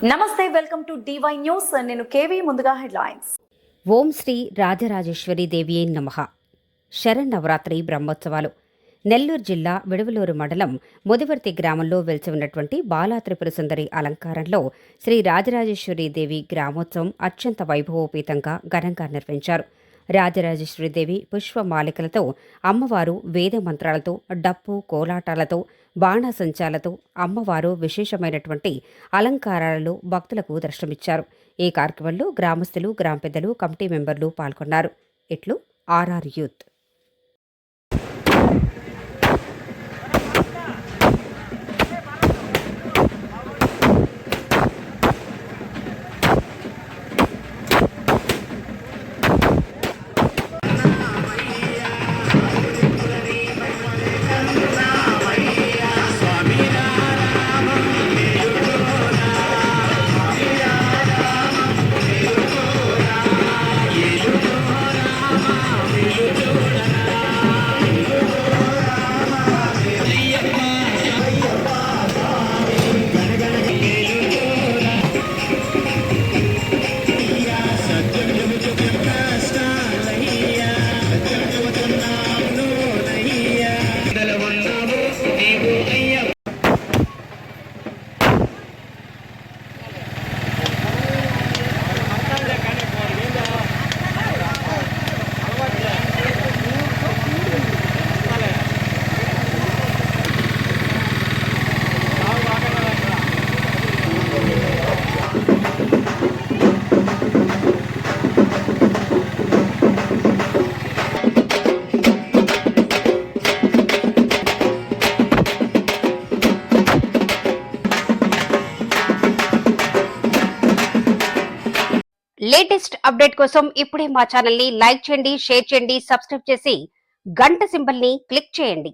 నమస్తే, welcome to DY news. నేను KV. ముందుగా హెడ్లైన్స్. ఓం శ్రీ రాజరాజేశ్వరి దేవియే నమః. శరన్నవరాత్రి బ్రహ్మోత్సవాలు. నెల్లూరు జిల్లా విడవలూరు మండలం ముదివర్తి గ్రామంలో వెలిసి ఉన్నటువంటి బాలా త్రిపుర సుందరి అలంకారంలో శ్రీ రాజరాజేశ్వరి దేవి గ్రామోత్సవం అత్యంత వైభవోపేతంగా ఘనంగా నిర్వహించారు. రాజరాజేశ్వరీదేవి పుష్పమాలికలతో, అమ్మవారు వేద మంత్రాలతో, డప్పు కోలాటాలతో, బాణాసంచాలతో అమ్మవారు విశేషమైనటువంటి అలంకారాలలో భక్తులకు దర్శనమిచ్చారు. ఈ కార్యక్రమంలో గ్రామస్తులు, గ్రామ పెద్దలు, కమిటీ మెంబర్లు పాల్గొన్నారు. ఇట్లు ఆర్ఆర్ యూత్. లేటెస్ట్ అప్డేట్ కోసం ఇప్పుడే మా ఛానల్ ని లైక్ చేయండి, షేర్ చేయండి, సబ్స్క్రైబ్ చేసి గంట సింబల్ ని క్లిక్ చేయండి.